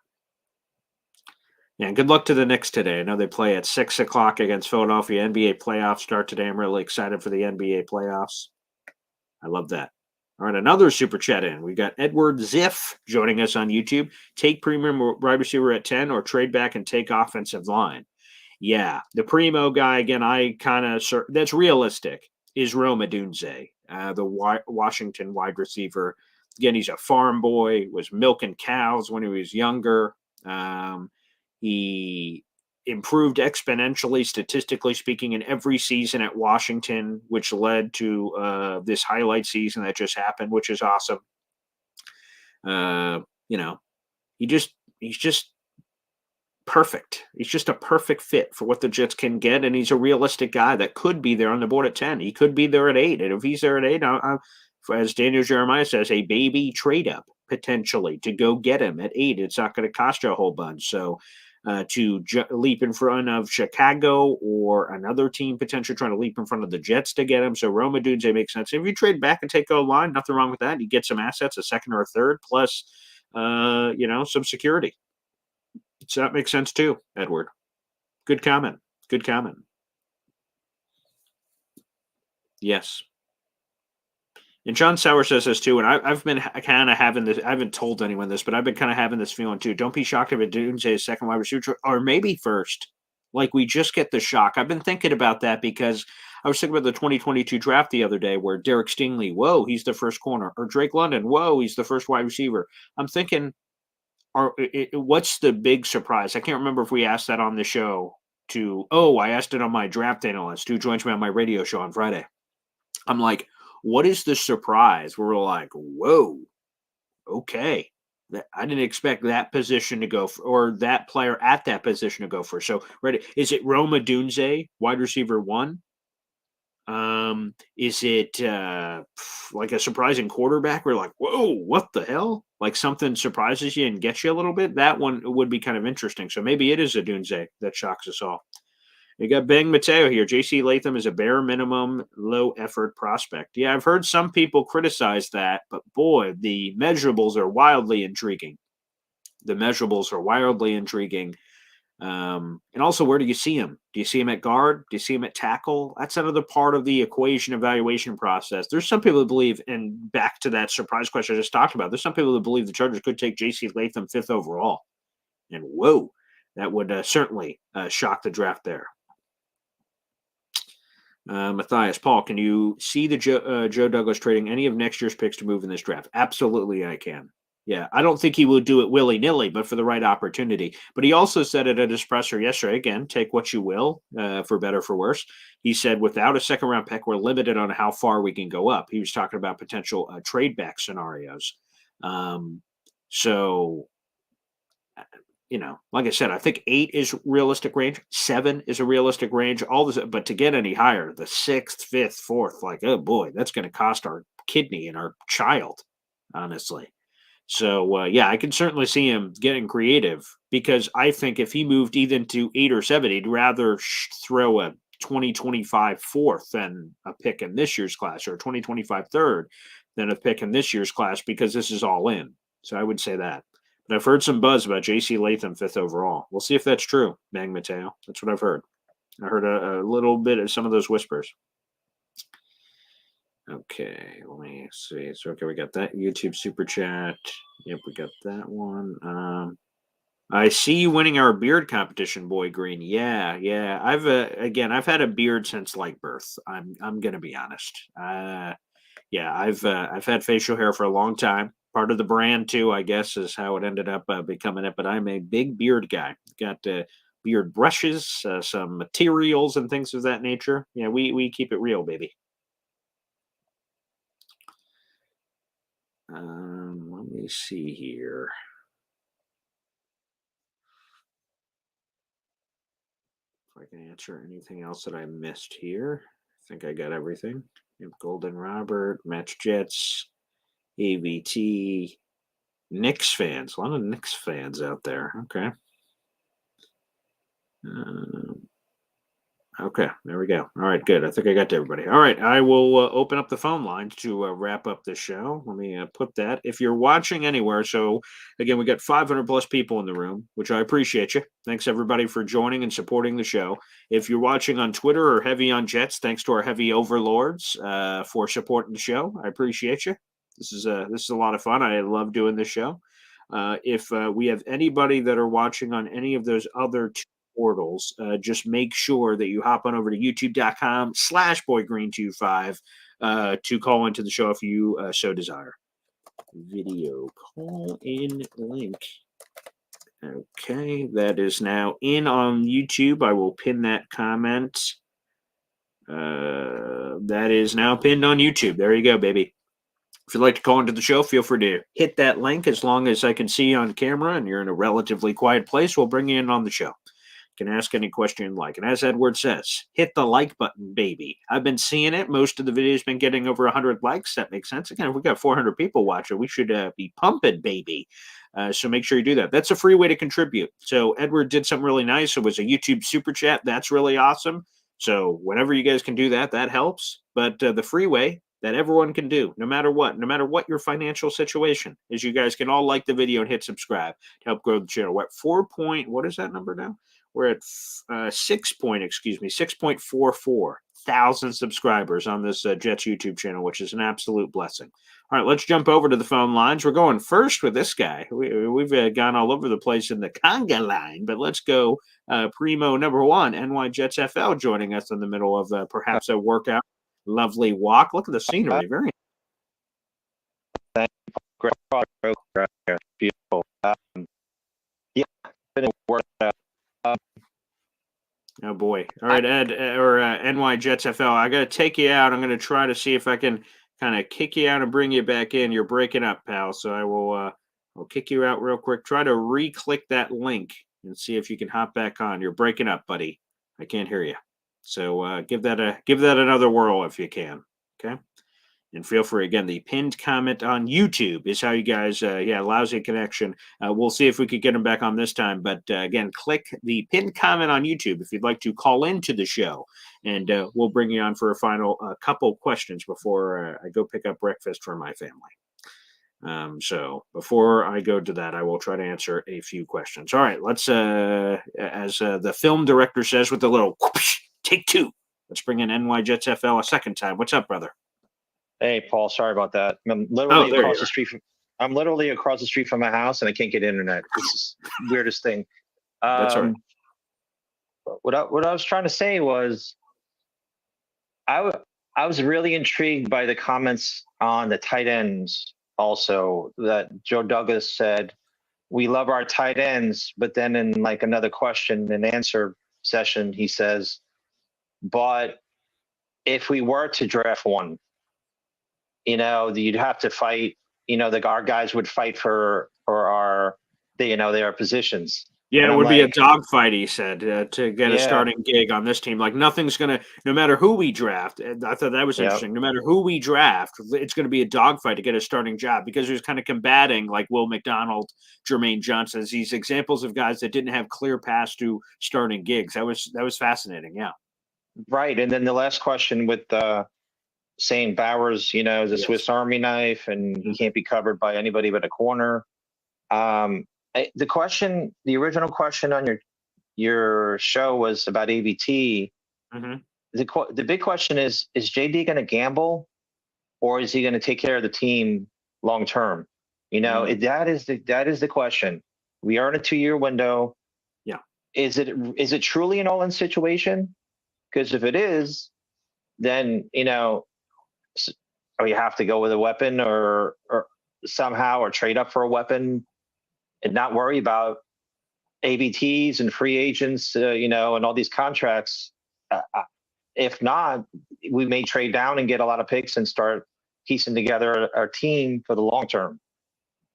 Yeah, and good luck to the Knicks today. I know they play at 6 o'clock against Philadelphia. NBA playoffs start today. I'm really excited for the NBA playoffs. I love that. All right, another super chat in. We got Edward Ziff joining us on YouTube. Take premium wide receiver at 10 or trade back and take offensive line. Yeah, the primo guy, again, that's realistic, is Rome Odunze, the Washington wide receiver. Again, he's a farm boy, was milking cows when he was younger. He improved exponentially, statistically speaking, in every season at Washington, which led to this highlight season that just happened, which is awesome. He's just perfect. He's just a perfect fit for what the Jets can get, and he's a realistic guy that could be there on the board at 10. He could be there at 8, and if he's there at 8, as Daniel Jeremiah says, a baby trade up potentially to go get him at 8. It's not going to cost you a whole bunch. So to leap in front of Chicago or another team potentially trying to leap in front of the Jets to get him. So Rome Odunze makes sense. If you trade back and take O-line, nothing wrong with that. You get some assets, a second or a third, plus some security. So that makes sense too, Edward. Good comment. Good comment. Yes. And John Sauer says this too, and I've been kind of having this. I haven't told anyone this, but I've been kind of having this feeling too. Don't be shocked if Odunze is second wide receiver, or maybe first. Like we just get the shock. I've been thinking about that because I was thinking about the 2022 draft the other day, where Derek Stingley, whoa, he's the first corner, or Drake London, whoa, he's the first wide receiver. I'm thinking, what's the big surprise? I can't remember if we asked that on the show. I asked it on my draft analyst who joins me on my radio show on Friday. I'm like, what is the surprise? We're like, whoa, okay. I didn't expect that position to go for, or that player at that position to go for. So, ready? Is it Rome Odunze, wide receiver 1? Is it like a surprising quarterback? We're like, whoa, what the hell? Like something surprises you and gets you a little bit? That one would be kind of interesting. So maybe it is Odunze that shocks us all. You got Bang Mateo here. J.C. Latham is a bare minimum, low effort prospect. Yeah, I've heard some people criticize that, but boy, the measurables are wildly intriguing. And also, where do you see him? Do you see him at guard? Do you see him at tackle? That's another part of the equation evaluation process. There's some people that believe, and back to that surprise question I just talked about, there's some people that believe the Chargers could take J.C. Latham 5th overall. And whoa, that would certainly shock the draft there. Matthias, Paul, can you see the Joe Douglas trading any of next year's picks to move in this draft? Absolutely, I can. Yeah, I don't think he will do it willy-nilly, but for the right opportunity. But he also said it at his presser yesterday. Again, take what you will, for better, for worse. He said, without a second-round pick, we're limited on how far we can go up. He was talking about potential trade-back scenarios. So, like I said, I think 8 is realistic range. 7 is a realistic range. All this, but to get any higher, the 6th, 5th, 4th, like, oh boy, that's going to cost our kidney and our child, honestly. So, yeah, I can certainly see him getting creative because I think if he moved even to 8 or 7, he'd rather throw a 2025 4th than a pick in this year's class, or a 2025 3rd than a pick in this year's class, because this is all in. So I would say that. But I've heard some buzz about J.C. Latham 5th overall. We'll see if that's true, Bang Mateo. That's what I've heard. I heard a little bit of some of those whispers. Okay, let me see. So, okay, we got that YouTube super chat. Yep, we got that one. I see you winning our beard competition, Boy Green. Yeah. I've had a beard since like birth. I'm gonna be honest. Yeah, I've had facial hair for a long time. Part of the brand too, I guess, is how it ended up becoming it. But I'm a big beard guy. Got beard brushes, some materials, and things of that nature. Yeah, we keep it real, baby. Let me see here. If I can answer anything else that I missed here. I think I got everything. Golden Robert, Mets Jets, AVT, Knicks fans. A lot of Knicks fans out there. Okay. Okay, there we go. All right, good. I think I got to everybody. All right, I will open up the phone lines to wrap up the show. Let me put that. If you're watching anywhere, so again, we got 500 plus people in the room, which I appreciate you. Thanks everybody for joining and supporting the show. If you're watching on Twitter or heavy on Jets, thanks to our heavy overlords for supporting the show. I appreciate you. This is a lot of fun. I love doing this show. If we have anybody that are watching on any of those other two portals, just make sure that you hop on over to youtube.com/boygreen25 to call into the show if you so desire. Video call in link. Okay, that is now in on YouTube. I will pin that comment. That is now pinned on YouTube. There you go, baby. If you'd like to call into the show, feel free to hit that link. As long as I can see you on camera and you're in a relatively quiet place, we'll bring you in on the show. You can ask any question you like. And as Edward says, hit the like button, baby. I've been seeing it. Most of the videos been getting over 100 likes. That makes sense. Again, if we got 400 people watching, we should be pumping, baby. So make sure you do that. That's a free way to contribute. So Edward did something really nice. It was a YouTube super chat. That's really awesome. So whenever you guys can do that, that helps. But the free way that everyone can do, no matter what your financial situation is, you guys can all like the video and hit subscribe to help grow the channel. We're at what is that number now? We're at 6.44 thousand subscribers on this Jets YouTube channel, which is an absolute blessing. All right, let's jump over to the phone lines. We're going first with this guy. We've gone all over the place in the conga line, but let's go primo number one, NY Jets FL, joining us in the middle of perhaps a workout. Lovely walk. Look at the scenery. Very great product. Beautiful. Yeah, been a workout. Oh boy. All right, Ed, or NY Jets FL. I got to take you out. I'm going to try to see if I can kind of kick you out and bring you back in. You're breaking up, pal. So I will I'll kick you out real quick. Try to re-click that link and see if you can hop back on. You're breaking up, buddy. I can't hear you. So give that another whirl if you can. Okay. And feel free, again, the pinned comment on YouTube is how you guys, lousy connection. We'll see if we could get him back on this time. But again, click the pinned comment on YouTube if you'd like to call into the show. And we'll bring you on for a final couple questions before I go pick up breakfast for my family. So before I go to that, I will try to answer a few questions. All right, let's, as the film director says with the little whoosh, take two. Let's bring in NY Jets FL a second time. What's up, brother? Hey, Paul, sorry about that. I'm literally there across you the are. street I'm literally across the street from my house, and I can't get internet. This is the weirdest thing. That's all right. What I was trying to say was, I was really intrigued by the comments on the tight ends. Also, that Joe Douglas said, "We love our tight ends," but then in like another question and answer session, he says, "But if we were to draft one, you'd have to fight. Our guys would fight for their positions." Yeah, And it I'm would be a like, dogfight, he said, to get a Yeah. starting gig on this team. Like, nothing's going to, no matter who we draft, and I thought that was Yep. interesting. No matter who we draft, it's going to be a dogfight to get a starting job because he was kind of combating, like Will McDonald, Jermaine Johnson, as these examples of guys that didn't have clear paths to starting gigs. That was fascinating. Yeah. right. And then the last question with saying Bowers, is a Yes. Swiss Army knife, and he can't be covered by anybody but a corner. The original question on your show was about ABT. Mm-hmm. The big question is JD going to gamble, or is he going to take care of the team long term? That is the question. We are in a 2-year window. Yeah. Is it truly an all-in situation? Because if it is, then you have to go with a weapon or somehow, or trade up for a weapon and not worry about ABTs and free agents, and all these contracts. If not, we may trade down and get a lot of picks and start piecing together our team for the long term.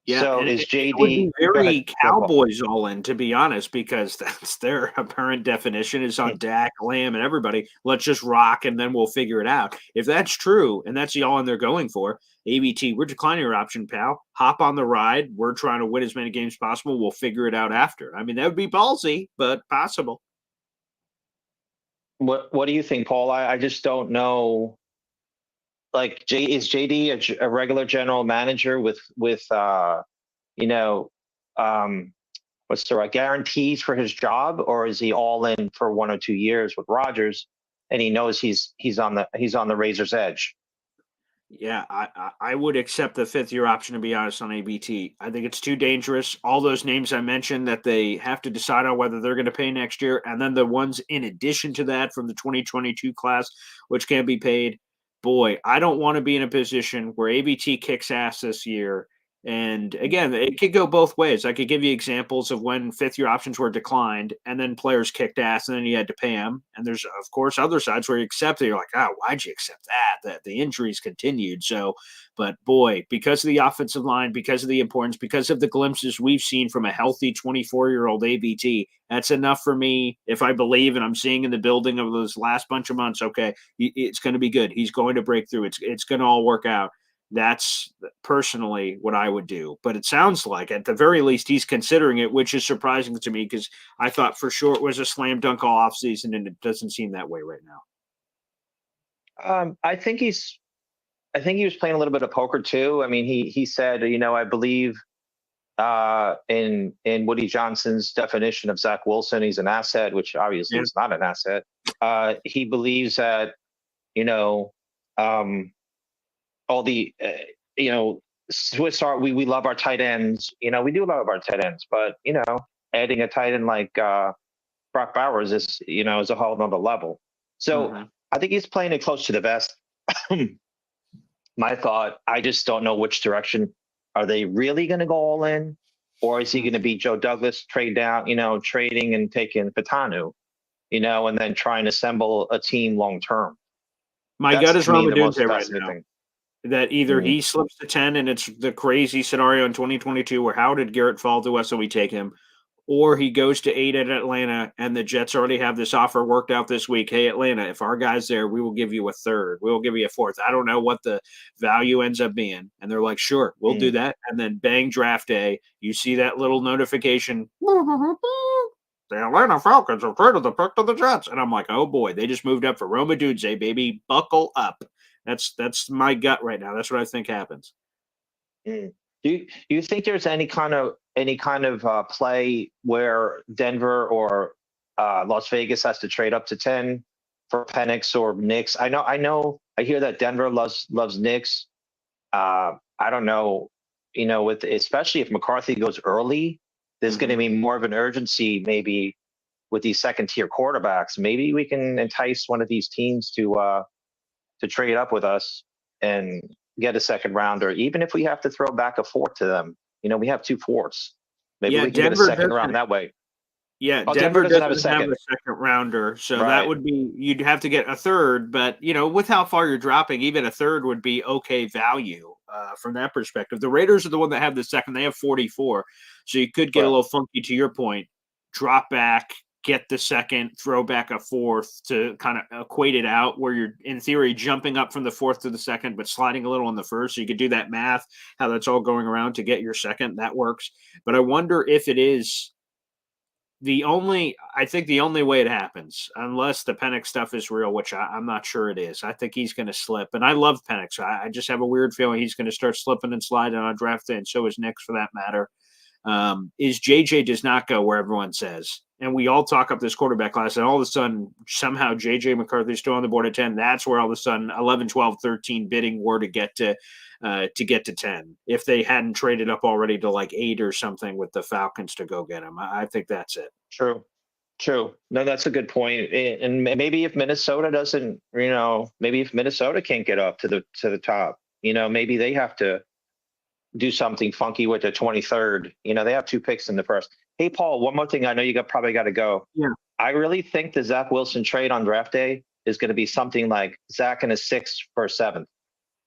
Yeah, So and is it would be JD go very ahead. Go, Paul. Cowboys all in, to be honest, because that's their apparent definition is on Dak, Lamb, and everybody. Let's just rock, and then we'll figure it out. If that's true, and that's the all in they're going for, ABT, we're declining your option, pal. Hop on the ride. We're trying to win as many games as possible. We'll figure it out after. I mean, that would be ballsy, but possible. What do you think, Paul? I just don't know. Like, is JD a regular general manager with what's the right guarantees for his job, or is he all in for 1 or 2 years with Rodgers, and he knows he's on the razor's edge? Yeah, I would accept the 5th-year option, to be honest, on ABT. I think it's too dangerous. All those names I mentioned that they have to decide on whether they're going to pay next year, and then the ones in addition to that from the 2022 class, which can be paid. Boy, I don't want to be in a position where ABT kicks ass this year. And again, it could go both ways. I could give you examples of when 5th-year options were declined and then players kicked ass and then you had to pay them. And there's, of course, other sides where you accept it. You're like, oh, why'd you accept that? That the injuries continued. So, but boy, because of the offensive line, because of the importance, because of the glimpses we've seen from a healthy 24-year-old ABT, that's enough for me. If I believe and I'm seeing in the building of those last bunch of months, okay, it's going to be good. He's going to break through. It's going to all work out. That's personally what I would do. But it sounds like at the very least he's considering it, which is surprising to me because I thought for sure it was a slam dunk all offseason, and it doesn't seem that way right now. I think he was playing a little bit of poker too. I mean, he said, I believe in Woody Johnson's definition of Zach Wilson, he's an asset, which obviously is not an asset. He believes that, all the, Swiss art, we love our tight ends. We do love our tight ends, but, adding a tight end like Brock Bowers is a whole nother level. So I think he's playing it close to the vest. My thought, I just don't know which direction. Are they really going to go all in? Or is he going to be Joe Douglas, trade down, trading and taking Patanu, and then trying to assemble a team long term? My gut is Ramadunze right now. Thing. That either he slips to 10 and it's the crazy scenario in 2022 where how did Garrett fall to us and we take him, or he goes to 8 at Atlanta, and the Jets already have this offer worked out this week. Hey, Atlanta, if our guy's there, we will give you a third. We will give you a fourth. I don't know what the value ends up being. And they're like, sure, we'll do that. And then bang, draft day, you see that little notification. The Atlanta Falcons have traded the pick to the Jets. And I'm like, oh boy, they just moved up for Roma Dudze, baby. Buckle up. That's my gut right now. That's what I think happens. Do you think there's any kind of play where Denver or Las Vegas has to trade up to 10 for Penix or Knicks? I hear that Denver loves Knicks. I don't know, especially if McCarthy goes early, there's going to be more of an urgency maybe with these second tier quarterbacks. Maybe we can entice one of these teams to trade up with us and get a second rounder, even if we have to throw back a fourth to them. We have 2 fourths. Maybe we can get a second round that way. Yeah, Denver doesn't have a second rounder, so that would be, you'd have to get a third. But with how far you're dropping, even a third would be okay value from that perspective. The Raiders are the one that have the second; they have 44, so you could get a little funky. To your point, drop back, get the second, throw back a fourth to kind of equate it out, where you're in theory jumping up from the fourth to the second, but sliding a little on the first. So you could do that math, how that's all going around to get your second. That works. But I wonder if it is. I think the only way it happens, unless the Penix stuff is real, which I'm not sure it is. I think he's going to slip, and I love Penix. I just have a weird feeling he's going to start slipping and sliding on draft day, and so is Knicks for that matter. Is JJ does not go where everyone says, and we all talk up this quarterback class, and all of a sudden somehow JJ McCarthy's still on the board at 10. That's where all of a sudden 11, 12, 13 bidding were to get to 10. If they hadn't traded up already to like 8 or something with the Falcons to go get him, I think that's it. True. No, that's a good point. And maybe if Minnesota doesn't, maybe if Minnesota can't get up to the top, maybe they have to do something funky with the 23rd. They have 2 picks in the first. Hey, Paul, one more thing. I know you probably got to go. Yeah. I really think the Zach Wilson trade on draft day is going to be something like Zach in a 6th for a 7th.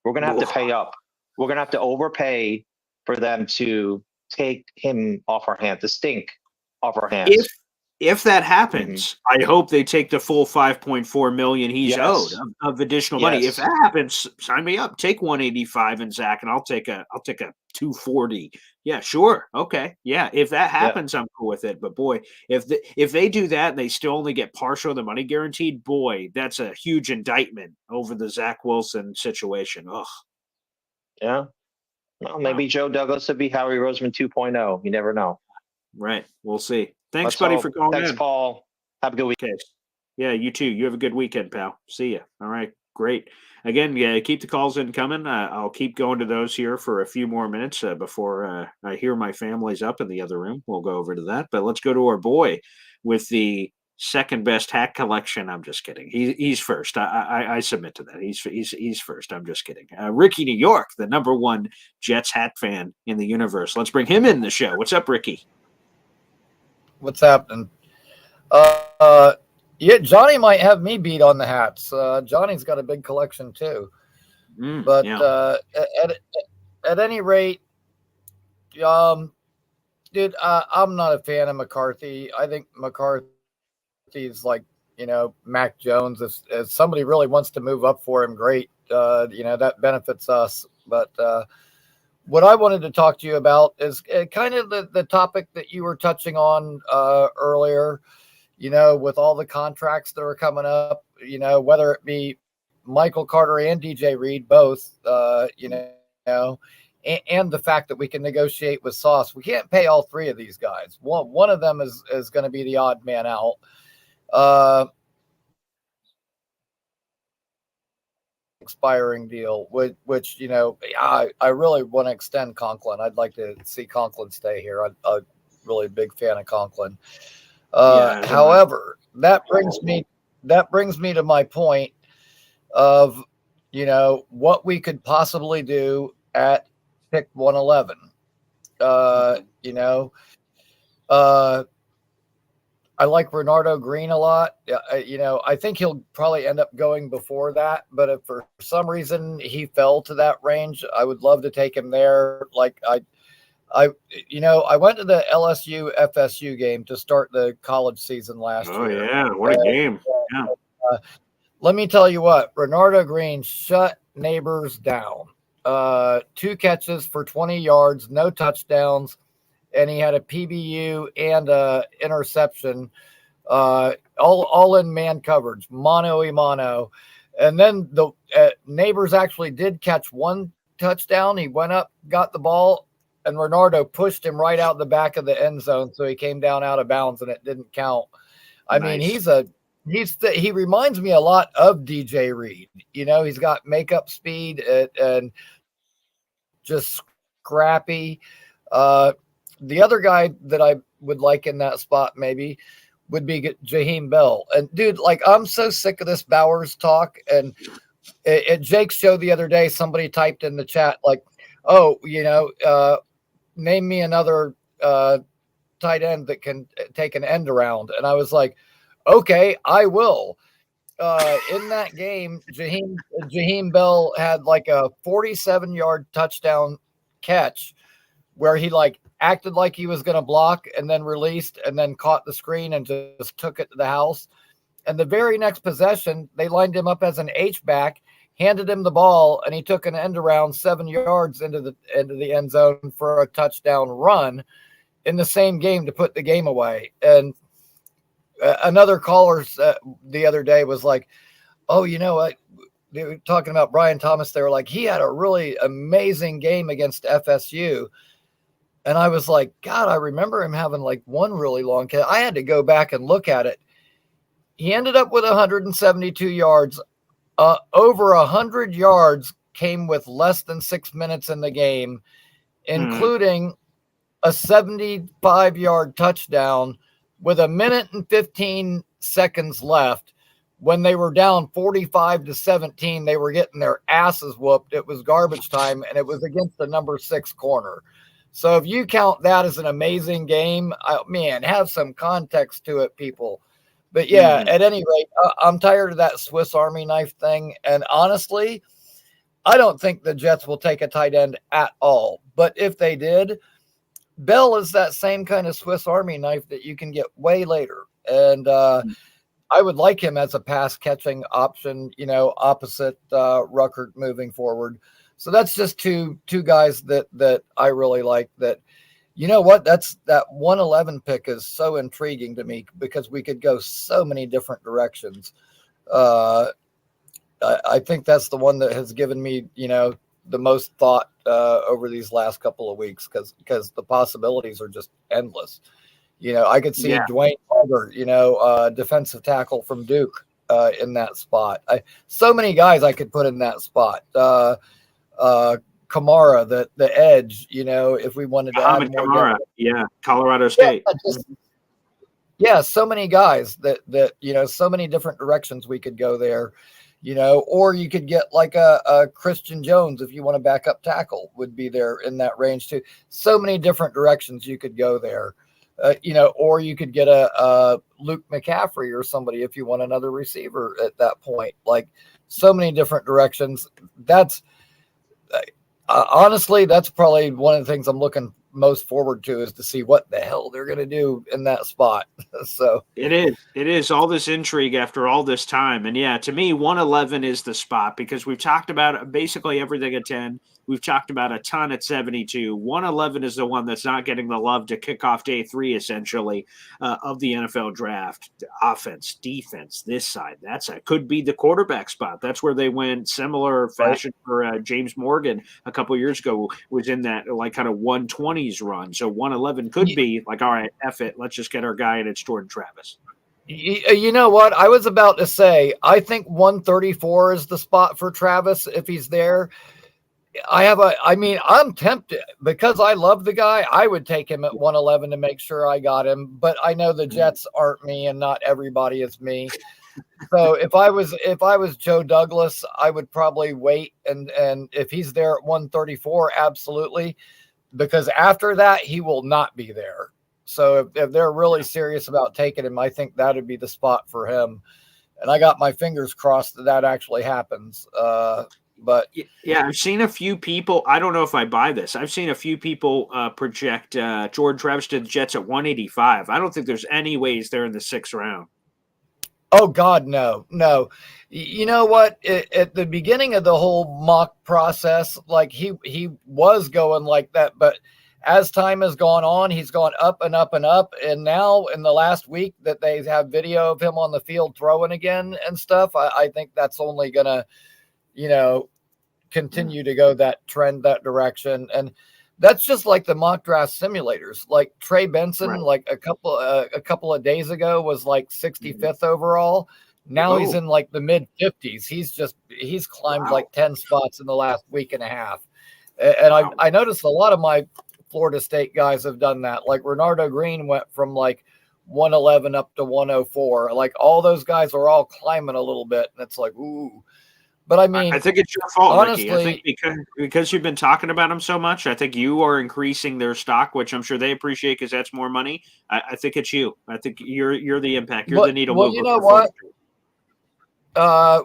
We're going to have to pay up. We're going to have to overpay for them to take him off our hands, the stink off our hands. If that happens, I hope they take the full $5.4 million he's owed of additional money. If that happens, sign me up. Take 185 and Zach, and I'll take a 240. Yeah, sure. Okay. Yeah. If that happens, I'm cool with it. But boy, if they do that and they still only get partial of the money guaranteed, boy, that's a huge indictment over the Zach Wilson situation. Ugh. Yeah. Well, maybe Joe Douglas would be Howie Roseman 2.0. You never know. Right. We'll see. Thanks, buddy, for calling in. Thanks, Paul. Have a good weekend. Okay. Yeah, you too. You have a good weekend, pal. See ya. All right. Great. Again, keep the calls in coming. I'll keep going to those here for a few more minutes before I hear my family's up in the other room. We'll go over to that. But let's go to our boy with the second best hat collection. I'm just kidding. He's first. I submit to that. He's first. I'm just kidding. Ricky New York, the #1 Jets hat fan in the universe. Let's bring him in the show. What's up, Ricky? What's happening? Johnny might have me beat on the hats. Johnny's got a big collection too. But at any rate, dude, I'm not a fan of McCarthy. I think McCarthy's like, Mac Jones. If somebody really wants to move up for him, great. That benefits us. But what I wanted to talk to you about is kind of the topic that you were touching on earlier, with all the contracts that are coming up, whether it be Michael Carter and DJ Reed, both, and the fact that we can negotiate with Sauce. We can't pay all 3 of these guys. One of them is going to be the odd man out. Expiring deal, which I really want to extend Conklin. I'd like to see Conklin stay here. I'm really a big fan of Conklin. However, that brings me to my point of what we could possibly do at pick 111. I like Renardo Green a lot. I think he'll probably end up going before that. But if for some reason he fell to that range, I would love to take him there. Like I went to the LSU FSU game to start the college season last Oh year. yeah, what a game! Yeah. Let me tell you what, Renardo Green shut Neighbors down. 2 catches for 20 yards, no touchdowns, and he had a PBU and a interception, all in man coverage, mano a mano. And then the Neighbors actually did catch 1 touchdown. He went up, got the ball, and Renardo pushed him right out the back of the end zone, so he came down out of bounds, and it didn't count. I mean, he reminds me a lot of DJ Reed. He's got makeup speed and just scrappy. The other guy that I would like in that spot maybe would be Jaheim Bell. And dude, like, I'm so sick of this Bowers talk. And at Jake's show the other day, somebody typed in the chat like, "Oh, name me another tight end that can take an end around." And I was like, okay, I will. In that game, Jaheim Bell had like a 47-yard touchdown catch where he like acted like he was going to block and then released and then caught the screen and just took it to the house. And the very next possession, they lined him up as an H-back, handed him the ball, and he took an end around 7 yards into the end zone for a touchdown run in the same game to put the game away. And another caller the other day was like, "Oh, you know what?" They were talking about Brian Thomas. They were like, "He had a really amazing game against FSU." And I was like, God, I remember him having like one really long catch. I had to go back and look at it. He ended up with 172 yards. Over 100 yards came with less than 6 minutes in the game, including a 75-yard touchdown with 1 minute and 15 seconds left. When they were down 45-17, they were getting their asses whooped. It was garbage time, and it was against the number 6 corner. So if you count that as an amazing game, man, have some context to it, people. But yeah, at any rate, I'm tired of that Swiss Army knife thing. And honestly, I don't think the Jets will take a tight end at all. But if they did, Bell is that same kind of Swiss Army knife that you can get way later. And I would like him as a pass catching option, opposite Ruckert moving forward. So that's just two guys that I really like. That, you know what, that 111 pick is so intriguing to me because we could go so many different directions. I think that's the one that has given me, the most thought over these last couple of weeks because the possibilities are just endless. I could see Dwayne Carter, defensive tackle from Duke in that spot. So many guys I could put in that spot. Kamara, the edge, if we wanted to add more Kamara, Colorado State. So many guys that so many different directions we could go there, or you could get like a Christian Jones if you want to back up tackle would be there in that range too. So many different directions you could go there, or you could get a Luke McCaffrey or somebody if you want another receiver at that point. Like so many different directions. That's honestly, that's probably one of the things I'm looking most forward to is to see what the hell they're going to do in that spot. So it is all this intrigue after all this time. And yeah, to me, 111 is the spot because we've talked about basically everything at 10. We've talked about a ton at 72. 111 is the one that's not getting the love to kick off day 3, essentially, of the NFL draft. Offense, defense, this side, could be the quarterback spot. That's where they went similar fashion for James Morgan a couple of years ago, was in that like kind of 120s run. So 111 could be like, all right, F it. Let's just get our guy, and it's Jordan Travis. You know what? I was about to say, I think 134 is the spot for Travis if he's there. I'm tempted because I love the guy. I would take him at 111 to make sure I got him, but I know the Jets aren't me and not everybody is me. So if I was Joe Douglas, I would probably wait. And if he's there at 134, absolutely. Because after that, he will not be there. So if they're really serious about taking him, I think that would be the spot for him. And I got my fingers crossed that actually happens. But yeah, I've seen a few people. I don't know if I buy this. I've seen a few people project Jordan Travis to the Jets at 185. I don't think there's any ways they're in the 6th round. oh God, no. You know what? At the beginning of the whole mock process, like he was going like that, but as time has gone on, he's gone up and up and up. And now in the last week that they have video of him on the field throwing again and stuff, I think that's only gonna, continue to go that trend, that direction. And that's just like the mock draft simulators. Like Trey Benson, Right. like a couple of days ago was like 65th overall. Now he's in like the mid 50s. He's climbed like 10 spots in the last week and a half. And I noticed a lot of my Florida State guys have done that. Like Renardo Green went from like 111 up to 104. Like all those guys are all climbing a little bit. And it's like, ooh. But I mean, I think it's your fault, honestly, Ricky. I think because you've been talking about them so much, I think you are increasing their stock, which I'm sure they appreciate because that's more money. I think it's you. I think you're the impact. You're the needle mover. Well, you know what?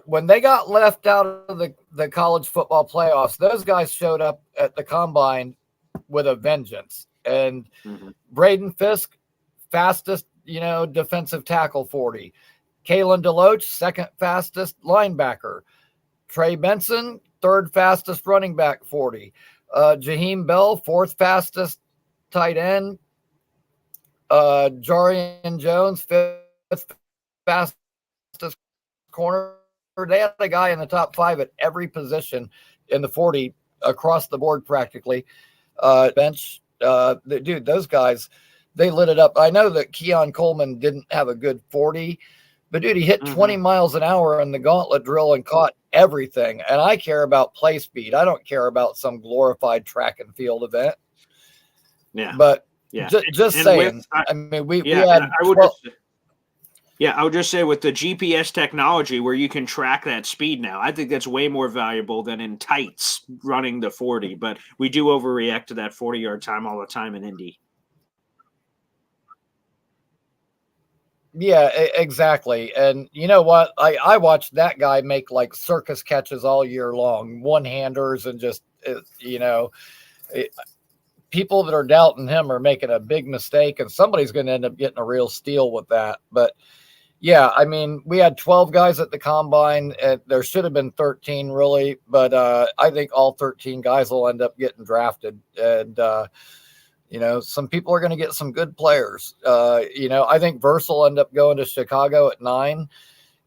When they got left out of the college football playoffs, those guys showed up at the combine with a vengeance. And Braden Fisk, fastest, defensive tackle 40. Kalen DeLoach, second fastest linebacker. Trey Benson, third fastest running back 40. Jaheim Bell, fourth fastest tight end. Jarian Jones, fifth fastest corner. They had a guy in the top 5 at every position in the 40 across the board practically. Bench, dude, those guys, they lit it up. I know that Keon Coleman didn't have a good 40, but dude, he hit 20 miles an hour in the gauntlet drill and caught everything. And I care about play speed. I don't care about some glorified track and field event. Yeah. But yeah. just saying, I mean, we had I would just say with the GPS technology where you can track that speed now, I think that's way more valuable than in tights running the 40. But we do overreact to that 40-yard time all the time in Indy. Yeah, exactly. And you know what? I watched that guy make like circus catches all year long, one-handers, and just, people that are doubting him are making a big mistake, and somebody's going to end up getting a real steal with that. But yeah, I mean, we had 12 guys at the combine. There should have been 13 really, but I think all 13 guys will end up getting drafted. And, some people are going to get some good players. I think Verse will end up going to Chicago at 9.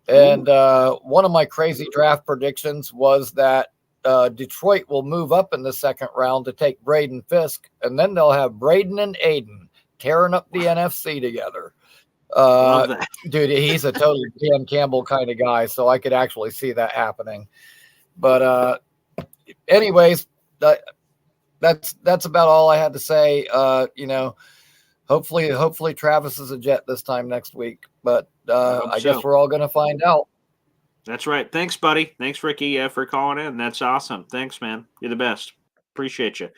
And one of my crazy draft predictions was that Detroit will move up in the 2nd round to take Braden Fisk, and then they'll have Braden and Aiden tearing up the NFC together. Dude, he's a total Dan Campbell kind of guy, so I could actually see that happening. But anyways, that's about all I had to say. Hopefully Travis is a Jet this time next week, but I guess we're all going to find out. That's right. Thanks, buddy. Thanks, Ricky, for calling in. That's awesome. Thanks, man. You're the best. Appreciate you.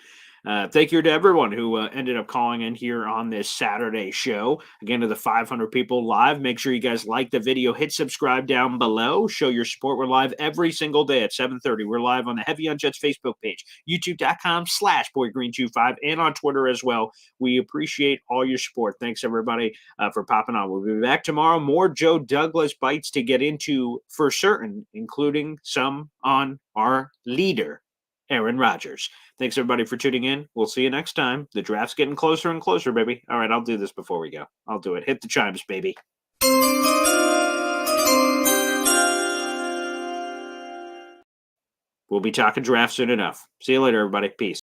Thank you to everyone who ended up calling in here on this Saturday show. Again, to the 500 people live, make sure you guys like the video, hit subscribe down below, show your support. We're live every single day at 7:30. We're live on the Heavy on Jets Facebook page, youtube.com/BoydGreen25, and on Twitter as well. We appreciate all your support. Thanks, everybody, for popping on. We'll be back tomorrow. More Joe Douglas bites to get into for certain, including some on our leader, Aaron Rodgers. Thanks, everybody, for tuning in. We'll see you next time. The draft's getting closer and closer, baby. All right, I'll do this before we go. I'll do it. Hit the chimes, baby. We'll be talking draft soon enough. See you later, everybody. Peace.